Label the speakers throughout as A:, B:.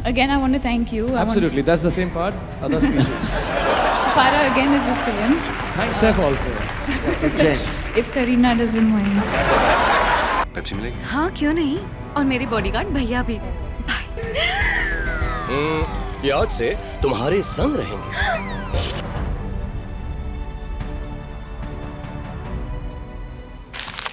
A: Again, I want to thank you.
B: Absolutely, that's the same part. Other speeches.
A: Farah again is the same.
B: Thanks, Seth also.
A: If Kareena doesn't mind.
C: Pepsi मिलेगी?
D: हाँ क्यों नहीं, और मेरी bodyguard भैया भी। Bye.
E: ये आज से तुम्हारे संग रहेंगे।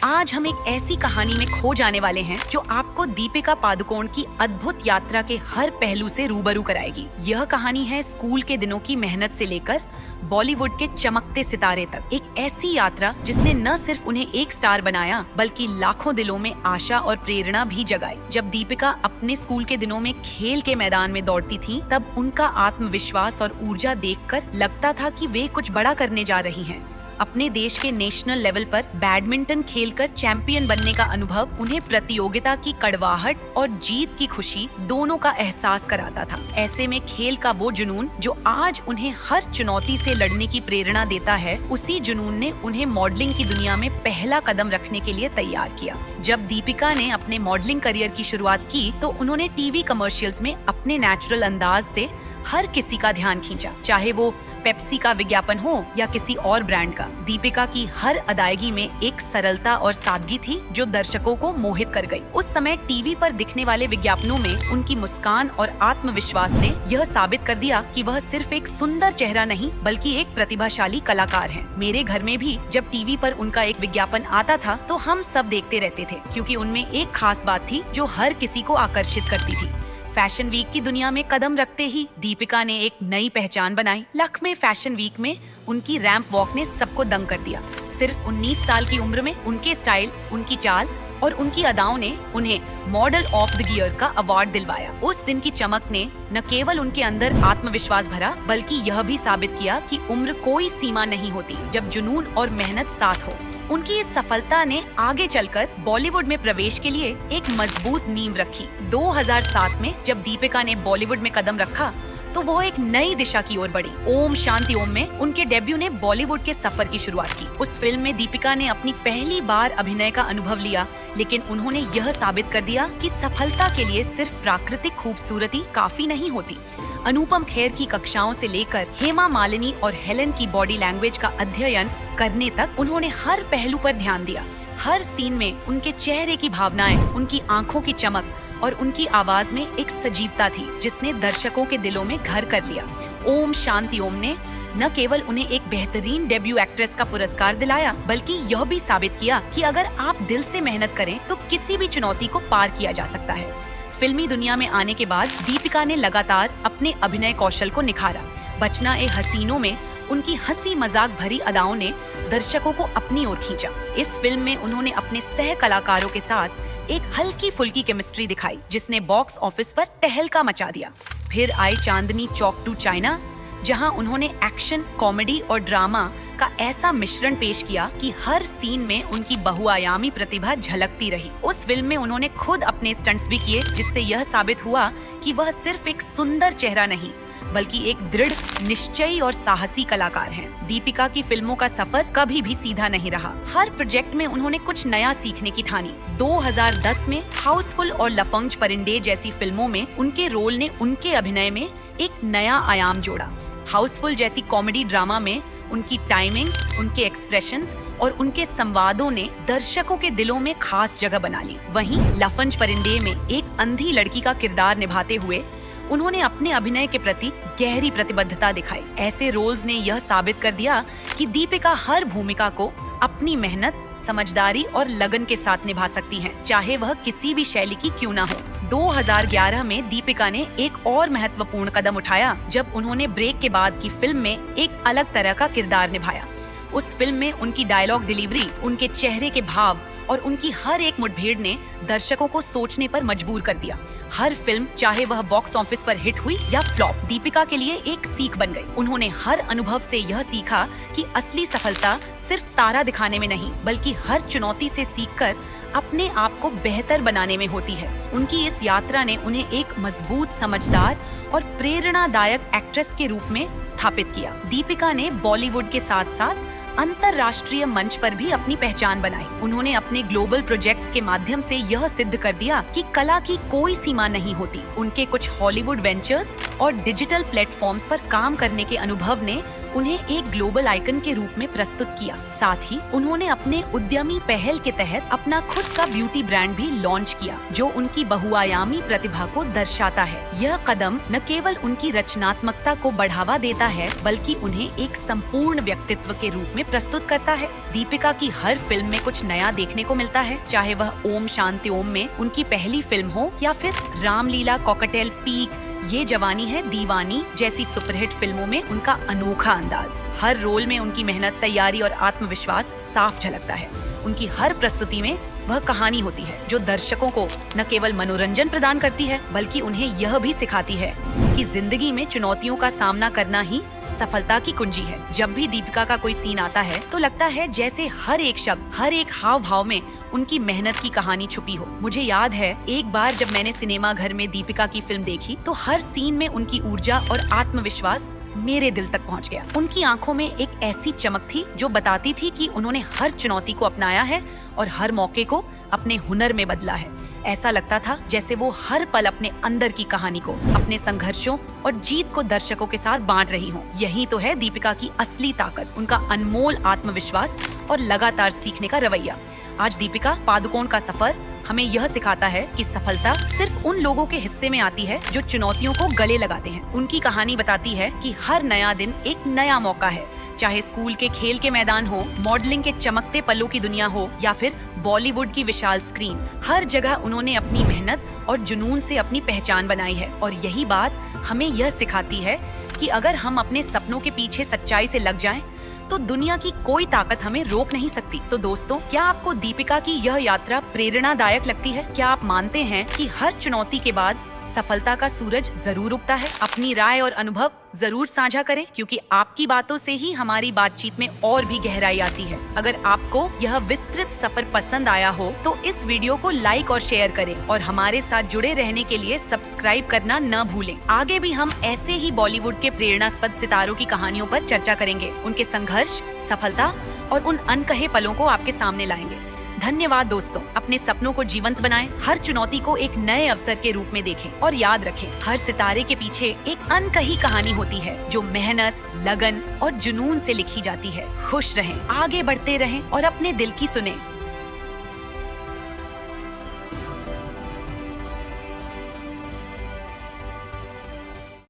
F: आज हम एक ऐसी कहानी में खो जाने वाले हैं जो आपको दीपिका पादुकोण की अद्भुत यात्रा के हर पहलू से रूबरू कराएगी। यह कहानी है स्कूल के दिनों की मेहनत से लेकर बॉलीवुड के चमकते सितारे तक। एक ऐसी यात्रा जिसने न सिर्फ उन्हें एक स्टार बनाया बल्कि लाखों दिलों में आशा और प्रेरणा भी जगाई। जब दीपिका अपने स्कूल के दिनों में खेल के मैदान में दौड़ती थी, तब उनका आत्मविश्वास और ऊर्जा देखकर लगता था कि वे कुछ बड़ा करने जा रही हैं। अपने देश के नेशनल लेवल पर बैडमिंटन खेलकर चैंपियन बनने का अनुभव उन्हें प्रतियोगिता की कड़वाहट और जीत की खुशी दोनों का एहसास कराता था। ऐसे में खेल का वो जुनून जो आज उन्हें हर चुनौती से लड़ने की प्रेरणा देता है, उसी जुनून ने उन्हें मॉडलिंग की दुनिया में पहला कदम रखने के लिए तैयार किया। जब दीपिका ने अपने मॉडलिंग करियर की शुरुआत की तो उन्होंने टीवी कमर्शियल्स में अपने नेचुरल अंदाज से हर किसी का ध्यान खींचा, चाहे वो पेप्सी का विज्ञापन हो या किसी और ब्रांड का। दीपिका की हर अदायगी में एक सरलता और सादगी थी जो दर्शकों को मोहित कर गई। उस समय टीवी पर दिखने वाले विज्ञापनों में उनकी मुस्कान और आत्मविश्वास ने यह साबित कर दिया कि वह सिर्फ एक सुंदर चेहरा नहीं बल्कि एक प्रतिभाशाली कलाकार हैं। मेरे घर में भी जब टीवी पर उनका एक विज्ञापन आता था तो हम सब देखते रहते थे, क्योंकि उनमें एक खास बात थी जो हर किसी को आकर्षित करती थी। फैशन वीक की दुनिया में कदम रखते ही दीपिका ने एक नई पहचान बनाई। लखनऊ फैशन वीक में उनकी रैंप वॉक ने सबको दंग कर दिया। सिर्फ 19 साल की उम्र में उनके स्टाइल, उनकी चाल और उनकी अदाओं ने उन्हें मॉडल ऑफ द ईयर का अवार्ड दिलवाया। उस दिन की चमक ने न केवल उनके अंदर आत्मविश्वास भरा बल्कि यह भी साबित किया कि उम्र कोई सीमा नहीं होती जब जुनून और मेहनत साथ हो। उनकी इस सफलता ने आगे चलकर बॉलीवुड में प्रवेश के लिए एक मजबूत नींव रखी। 2007 में जब दीपिका ने बॉलीवुड में कदम रखा तो वो एक नई दिशा की ओर बढ़ी। ओम शांति ओम में उनके डेब्यू ने बॉलीवुड के सफर की शुरुआत की। उस फिल्म में दीपिका ने अपनी पहली बार अभिनय का अनुभव लिया, लेकिन उन्होंने यह साबित कर दिया कि सफलता के लिए सिर्फ प्राकृतिक खूबसूरती काफी नहीं होती। अनुपम खेर की कक्षाओं से लेकर हेमा मालिनी और हेलन की बॉडी लैंग्वेज का अध्ययन करने तक उन्होंने हर पहलू पर ध्यान दिया। हर सीन में उनके चेहरे की भावनाएं, उनकी आंखों की चमक और उनकी आवाज में एक सजीवता थी जिसने दर्शकों के दिलों में घर कर लिया। ओम शांति ओम ने न केवल उन्हें एक बेहतरीन डेब्यू एक्ट्रेस का पुरस्कार दिलाया बल्कि यह भी साबित किया कि अगर आप दिल से मेहनत करें तो किसी भी चुनौती को पार किया जा सकता है। फिल्मी दुनिया में आने के बाद दीपिका ने लगातार अपने अभिनय कौशल को निखारा। बचना ए हसीनों में उनकी हंसी मजाक भरी अदाओं ने दर्शकों को अपनी ओर खींचा। इस फिल्म में उन्होंने अपने सह कलाकारों के साथ एक हल्की फुल्की केमिस्ट्री दिखाई जिसने बॉक्स ऑफिस पर तहलका मचा दिया। फिर आई चांदनी चौक टू चाइना, जहां उन्होंने एक्शन, कॉमेडी और ड्रामा का ऐसा मिश्रण पेश किया कि हर सीन में उनकी बहुआयामी प्रतिभा झलकती रही। उस फिल्म में उन्होंने खुद अपने स्टंट्स भी किए, जिससे यह साबित हुआ कि वह सिर्फ एक सुंदर चेहरा नहीं बल्कि एक दृढ़, निश्चयी और साहसी कलाकार हैं। दीपिका की फिल्मों का सफर कभी भी सीधा नहीं रहा। हर प्रोजेक्ट में उन्होंने कुछ नया सीखने की ठानी। 2010 में हाउसफुल और लफंग परिंदे जैसी फिल्मों में उनके रोल ने उनके अभिनय में एक नया आयाम जोड़ा। हाउसफुल जैसी कॉमेडी ड्रामा में उनकी टाइमिंग, उनके एक्सप्रेशंस और उनके संवादों ने दर्शकों के दिलों में खास जगह बना ली। वहीं लफंग परिंदे में एक अंधी लड़की का किरदार निभाते हुए उन्होंने अपने अभिनय के प्रति गहरी प्रतिबद्धता दिखाई। ऐसे रोल्स ने यह साबित कर दिया कि दीपिका हर भूमिका को अपनी मेहनत, समझदारी और लगन के साथ निभा सकती हैं, चाहे वह किसी भी शैली की क्यों ना हो। 2011 में दीपिका ने एक और महत्वपूर्ण कदम उठाया जब उन्होंने ब्रेक के बाद की फिल्म में एक अलग तरह का किरदार निभाया। उस फिल्म में उनकी डायलॉग डिलीवरी, उनके चेहरे के भाव और उनकी हर एक मुठभेड़ ने दर्शकों को सोचने पर मजबूर कर दिया। हर फिल्म, चाहे वह बॉक्स ऑफिस पर हिट हुई या फ्लॉप, दीपिका के लिए एक सीख बन गई। उन्होंने हर अनुभव से यह सीखा कि असली सफलता सिर्फ तारा दिखाने में नहीं बल्कि हर चुनौती से सीखकर अपने आप को बेहतर बनाने में होती है। उनकी इस यात्रा ने उन्हें एक मजबूत, समझदार और प्रेरणादायक एक्ट्रेस के रूप में स्थापित किया। दीपिका ने बॉलीवुड के साथ साथ अंतरराष्ट्रीय मंच पर भी अपनी पहचान बनाई। उन्होंने अपने ग्लोबल प्रोजेक्ट्स के माध्यम से यह सिद्ध कर दिया कि कला की कोई सीमा नहीं होती। उनके कुछ हॉलीवुड वेंचर्स और डिजिटल प्लेटफॉर्म्स पर काम करने के अनुभव ने उन्हें एक ग्लोबल आइकन के रूप में प्रस्तुत किया। साथ ही उन्होंने अपने उद्यमी पहल के तहत अपना खुद का ब्यूटी ब्रांड भी लॉन्च किया, जो उनकी बहुआयामी प्रतिभा को दर्शाता है। यह कदम न केवल उनकी रचनात्मकता को बढ़ावा देता है, बल्कि उन्हें एक संपूर्ण व्यक्तित्व के रूप में प्रस्तुत करता है। दीपिका की हर फिल्म में कुछ नया देखने को मिलता है, चाहे वह ओम शांति ओम में उनकी पहली फिल्म हो या फिर रामलीला, कॉकटेल, पीक, ये जवानी है दीवानी जैसी सुपरहिट फिल्मों में उनका अनोखा अंदाज। हर रोल में उनकी मेहनत, तैयारी और आत्मविश्वास साफ झलकता है। उनकी हर प्रस्तुति में वह कहानी होती है जो दर्शकों को न केवल मनोरंजन प्रदान करती है, बल्कि उन्हें यह भी सिखाती है कि जिंदगी में चुनौतियों का सामना करना ही सफलता की कुंजी है। जब भी दीपिका का कोई सीन आता है तो लगता है जैसे हर एक शब्द, हर एक हाव भाव में उनकी मेहनत की कहानी छुपी हो। मुझे याद है एक बार जब मैंने सिनेमा घर में दीपिका की फिल्म देखी तो हर सीन में उनकी ऊर्जा और आत्मविश्वास मेरे दिल तक पहुंच गया। उनकी आंखों में एक ऐसी चमक थी जो बताती थी कि उन्होंने हर चुनौती को अपनाया है और हर मौके को अपने हुनर में बदला है। ऐसा लगता था जैसे वो हर पल अपने अंदर की कहानी को, अपने संघर्षों और जीत को दर्शकों के साथ बांट रही हों। यही तो है दीपिका की असली ताकत, उनका अनमोल आत्मविश्वास और लगातार सीखने का रवैया। आज दीपिका पादुकोण का सफर हमें यह सिखाता है कि सफलता सिर्फ उन लोगों के हिस्से में आती है जो चुनौतियों को गले लगाते हैं। उनकी कहानी बताती है कि हर नया दिन एक नया मौका है, चाहे स्कूल के खेल के मैदान हो, मॉडलिंग के चमकते पलों की दुनिया हो या फिर बॉलीवुड की विशाल स्क्रीन। हर जगह उन्होंने अपनी मेहनत और जुनून से अपनी पहचान बनाई है और यही बात हमें यह सिखाती है कि अगर हम अपने सपनों के पीछे सच्चाई से लग जाएं, तो दुनिया की कोई ताकत हमें रोक नहीं सकती। तो दोस्तों, क्या आपको दीपिका की यह यात्रा प्रेरणादायक लगती है? क्या आप मानते हैं कि हर चुनौती के बाद सफलता का सूरज जरूर उगता है? अपनी राय और अनुभव जरूर साझा करें, क्योंकि आपकी बातों से ही हमारी बातचीत में और भी गहराई आती है। अगर आपको यह विस्तृत सफर पसंद आया हो तो इस वीडियो को लाइक और शेयर करें और हमारे साथ जुड़े रहने के लिए सब्सक्राइब करना न भूलें। आगे भी हम ऐसे ही बॉलीवुड के प्रेरणास्पद सितारों की कहानियों पर चर्चा करेंगे, उनके संघर्ष, सफलता और उन अनकहे पलों को आपके सामने लाएंगे। धन्यवाद दोस्तों। अपने सपनों को जीवंत बनाएं, हर चुनौती को एक नए अवसर के रूप में देखें और याद रखें, हर सितारे के पीछे एक अनकही कहानी होती है जो मेहनत, लगन और जुनून से लिखी जाती है। खुश रहें, आगे बढ़ते रहें और अपने दिल की सुनें।